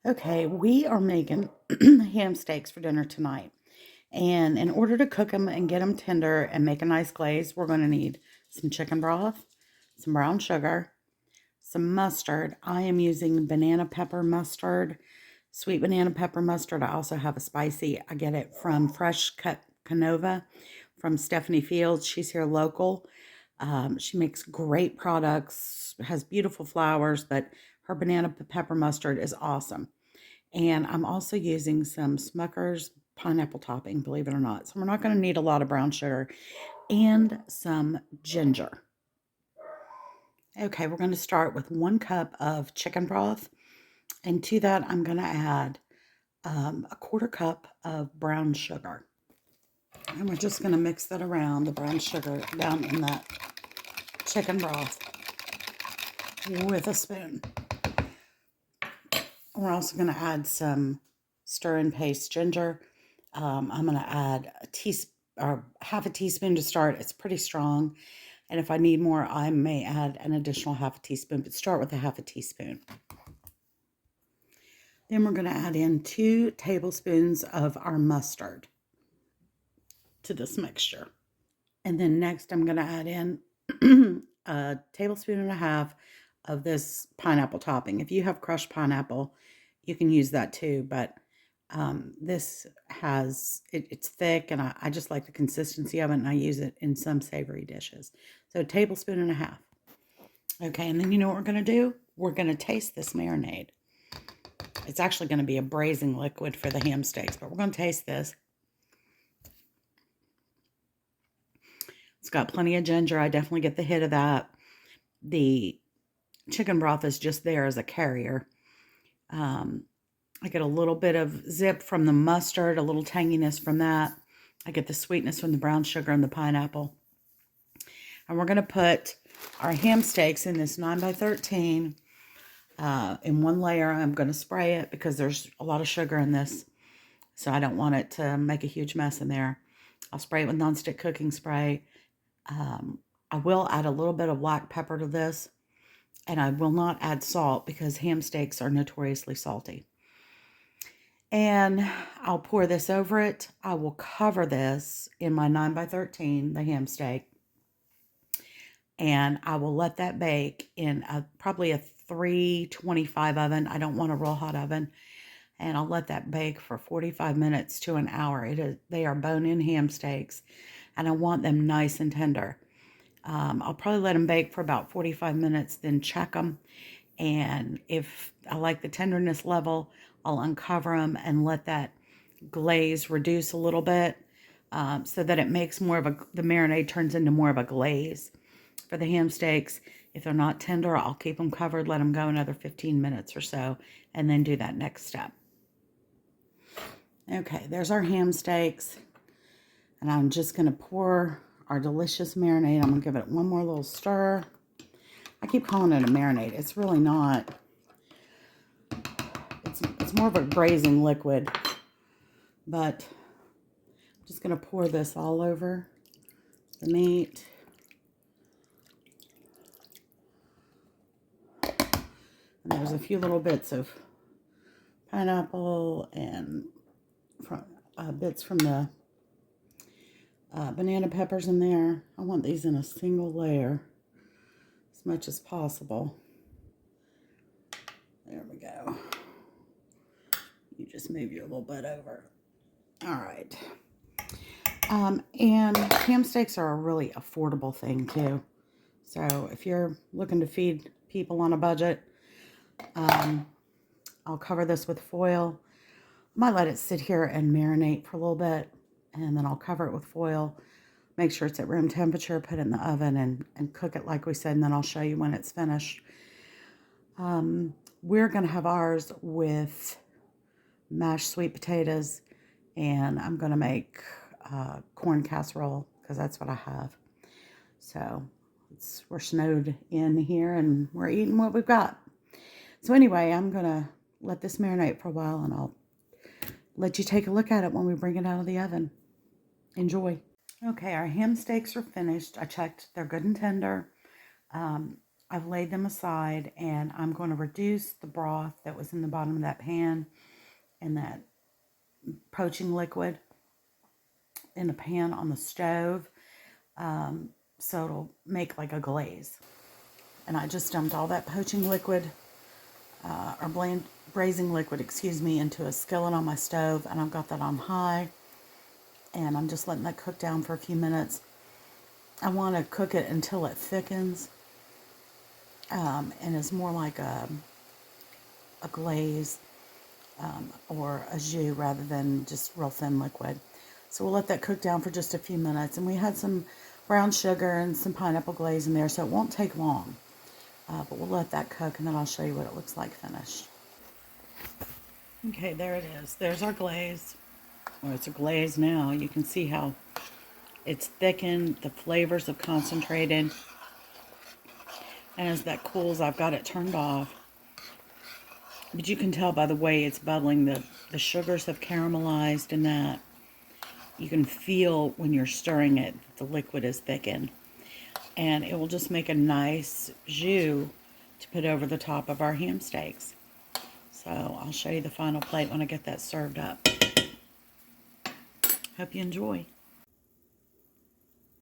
Okay, we are making ham steaks for dinner tonight. And in order to cook them and get them tender and make a nice glaze, we're going to need some chicken broth, some brown sugar, some mustard. I am using banana pepper mustard, sweet banana pepper mustard. I also have a spicy. I get it from Fresh Cut Canova from Stephanie Fields. She's here local. She makes great products, has beautiful flowers, but her banana pepper mustard is awesome. And I'm also using some Smucker's pineapple topping, believe it or not. So we're not going to need a lot of brown sugar and some ginger. Okay, we're going to start with 1 cup of chicken broth. And to that, I'm going to add a 1/4 cup of brown sugar. And we're just going to mix that around, the brown sugar down in that chicken broth with a spoon. We're also going to add some stir and paste ginger. I'm going to add a teaspoon or half a teaspoon to start. It's pretty strong. And if I need more, I may add an additional half a teaspoon, but start with a half a teaspoon. Then we're going to add in 2 tablespoons of our mustard to this mixture. And then next I'm going to add in a tablespoon and a half of this pineapple topping. If you have crushed pineapple, you can use that too, but this has, it's thick, and I just like the consistency of it, and I use it in some savory dishes. So a tablespoon and a half. Okay, and then you know what we're going to do? We're going to taste this marinade. It's actually going to be a braising liquid for the ham steaks, but we're going to taste this. It's got plenty of ginger. I definitely get the hit of that. The chicken broth is just there as a carrier. I get a little bit of zip from the mustard, a little tanginess from that. I get the sweetness from the brown sugar and the pineapple. And we're going to put our ham steaks in this 9x13 in 1 layer. I'm going to spray it because there's a lot of sugar in this, so I don't want it to make a huge mess in there. I'll spray it with nonstick cooking spray. I will add a little bit of black pepper to this, and I will not add salt because ham steaks are notoriously salty. And I'll pour this over it. I will cover this in my 9x13, the ham steak, and I will let that bake in probably a 325 oven. I don't want a real hot oven. And I'll let that bake for 45 minutes to an hour. They are bone-in ham steaks, and I want them nice and tender. I'll probably let them bake for about 45 minutes, then check them. And if I like the tenderness level, I'll uncover them and let that glaze reduce a little bit, so that it makes more of the marinade turns into more of a glaze. For the ham steaks, if they're not tender, I'll keep them covered, let them go another 15 minutes or so, and then do that next step. Okay, there's our ham steaks, and I'm just going to pour our delicious marinade. I'm going to give it one more little stir. I keep calling it a marinade. It's really not. It's more of a braising liquid, but I'm just going to pour this all over the meat. And there's a few little bits of pineapple and bits from the banana peppers in there. I want these in a single layer as much as possible. There we go. You just move your little butt over. All right. And ham steaks are a really affordable thing too. So if you're looking to feed people on a budget, I'll cover this with foil. I might let it sit here and marinate for a little bit, and then I'll cover it with foil. Make sure it's at room temperature, put it in the oven, and cook it like we said, and then I'll show you when it's finished. We're going to have ours with mashed sweet potatoes, and I'm going to make corn casserole because that's what I have. So we're snowed in here, and we're eating what we've got. So anyway, I'm going to let this marinate for a while, and I'll let you take a look at it when we bring it out of the oven. Enjoy. Okay, our ham steaks are finished. I checked. They're good and tender. I I've laid them aside, and I'm going to reduce the broth that was in the bottom of that pan and that poaching liquid in a pan on the stove, so it'll make like a glaze. And I just dumped all that poaching liquid, or braising liquid, excuse me, into a skillet on my stove, and I've got that on high, and I'm just letting that cook down for a few minutes. I want to cook it until it thickens, and is more like a glaze, or a jus rather than just real thin liquid. So we'll let that cook down for just a few minutes. And we had some brown sugar and some pineapple glaze in there, so it won't take long. But we'll let that cook, and then I'll show you what it looks like finished. Okay, there it is. There's our glaze. Well, it's a glaze now. You can see how it's thickened. The flavors have concentrated. And as that cools, I've got it turned off. But you can tell by the way it's bubbling, the sugars have caramelized in that. You can feel when you're stirring it, the liquid is thickened. And it will just make a nice jus to put over the top of our ham steaks. So I'll show you the final plate when I get that served up. Hope you enjoy.